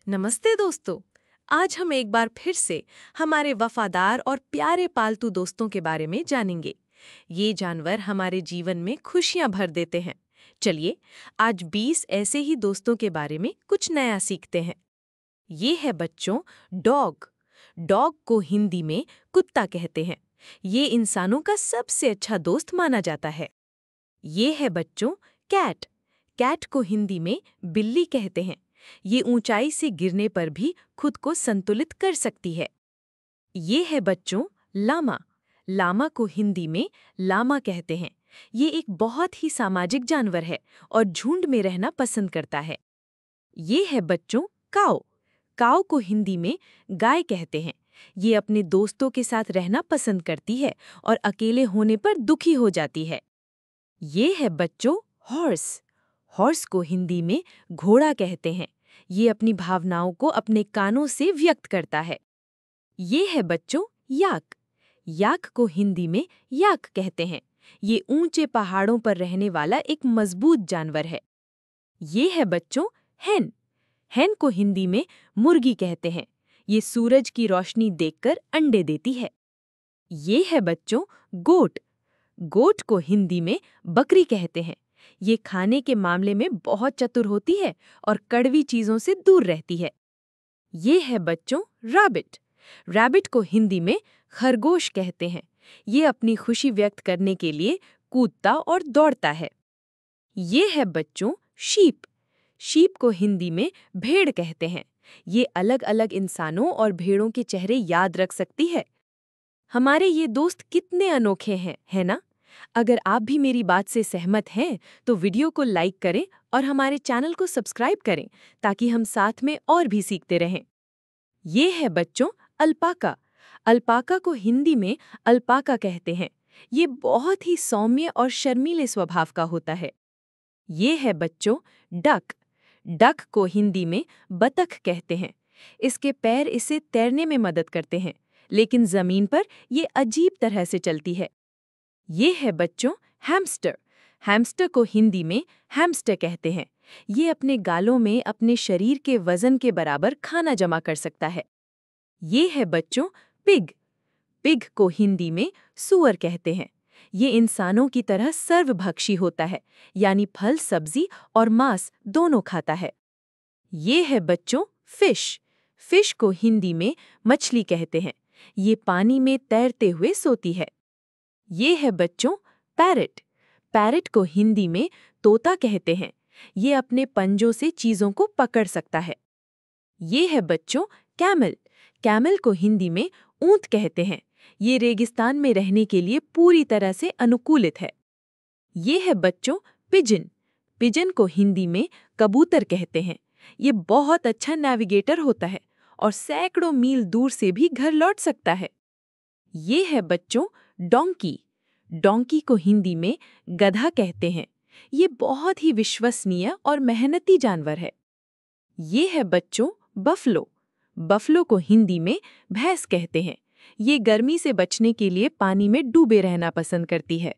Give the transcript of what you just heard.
नमस्ते दोस्तों। आज हम एक बार फिर से हमारे वफादार और प्यारे पालतू दोस्तों के बारे में जानेंगे। ये जानवर हमारे जीवन में खुशियां भर देते हैं। चलिए आज 20 ऐसे ही दोस्तों के बारे में कुछ नया सीखते हैं। ये है बच्चों डॉग। डॉग को हिंदी में कुत्ता कहते हैं। ये इंसानों का सबसे अच्छा दोस्त माना जाता है। ये है बच्चों कैट। कैट को हिंदी में बिल्ली कहते हैं। ये ऊंचाई से गिरने पर भी खुद को संतुलित कर सकती है। ये है बच्चों लामा। लामा को हिंदी में लामा कहते हैं। ये एक बहुत ही सामाजिक जानवर है और झुंड में रहना पसंद करता है। ये है बच्चों काऊ। काऊ को हिंदी में गाय कहते हैं। ये अपने दोस्तों के साथ रहना पसंद करती है और अकेले होने पर दुखी हो जाती है। ये है बच्चों हॉर्स। हॉर्स को हिंदी में घोड़ा कहते हैं। ये अपनी भावनाओं को अपने कानों से व्यक्त करता है। ये है बच्चों याक। याक को हिंदी में याक कहते हैं। ये ऊंचे पहाड़ों पर रहने वाला एक मजबूत जानवर है। ये है बच्चों हैन। हैन को हिंदी में मुर्गी कहते हैं। ये सूरज की रोशनी देखकर अंडे देती है। ये है बच्चों गोट। गोट को हिंदी में बकरी कहते हैं। ये खाने के मामले में बहुत चतुर होती है और कड़वी चीजों से दूर रहती है। ये है बच्चों रैबिट। रैबिट को हिंदी में खरगोश कहते हैं। ये अपनी खुशी व्यक्त करने के लिए कूदता और दौड़ता है। ये है बच्चों शीप। शीप को हिंदी में भेड़ कहते हैं। ये अलग अलग इंसानों और भेड़ों के चेहरे याद रख सकती है। हमारे ये दोस्त कितने अनोखे हैं, है ना? अगर आप भी मेरी बात से सहमत हैं तो वीडियो को लाइक करें और हमारे चैनल को सब्सक्राइब करें ताकि हम साथ में और भी सीखते रहें। ये है बच्चों अल्पाका। अल्पाका को हिंदी में अल्पाका कहते हैं। ये बहुत ही सौम्य और शर्मीले स्वभाव का होता है। ये है बच्चों डक। डक को हिंदी में बतख कहते हैं। इसके पैर इसे तैरने में मदद करते हैं, लेकिन जमीन पर ये अजीब तरह से चलती है। ये है बच्चों हैमस्टर। हैमस्टर को हिंदी में हैमस्टर कहते हैं। ये अपने गालों में अपने शरीर के वजन के बराबर खाना जमा कर सकता है। ये है बच्चों पिग। पिग को हिंदी में सूअर कहते हैं। ये इंसानों की तरह सर्वभक्षी होता है, यानी फल, सब्जी और मांस दोनों खाता है। ये है बच्चों फिश। फिश को हिंदी में मछली कहते हैं। ये पानी में तैरते हुए सोती है। ये है बच्चों पैरट। पैरट को हिंदी में तोता कहते हैं। ये अपने पंजों से चीजों को पकड़ सकता है। ये है बच्चों कैमल। कैमल को हिंदी में ऊंट कहते हैं। ये रेगिस्तान में रहने के लिए पूरी तरह से अनुकूलित है। ये है बच्चों पिजन। पिजन को हिंदी में कबूतर कहते हैं। ये बहुत अच्छा नेविगेटर होता है और सैकड़ों मील दूर से भी घर लौट सकता है। ये है बच्चों डोंकी। डोंकी को हिंदी में गधा कहते हैं। ये बहुत ही विश्वसनीय और मेहनती जानवर है। ये है बच्चों बफलो। बफलो को हिंदी में भैंस कहते हैं। ये गर्मी से बचने के लिए पानी में डूबे रहना पसंद करती है।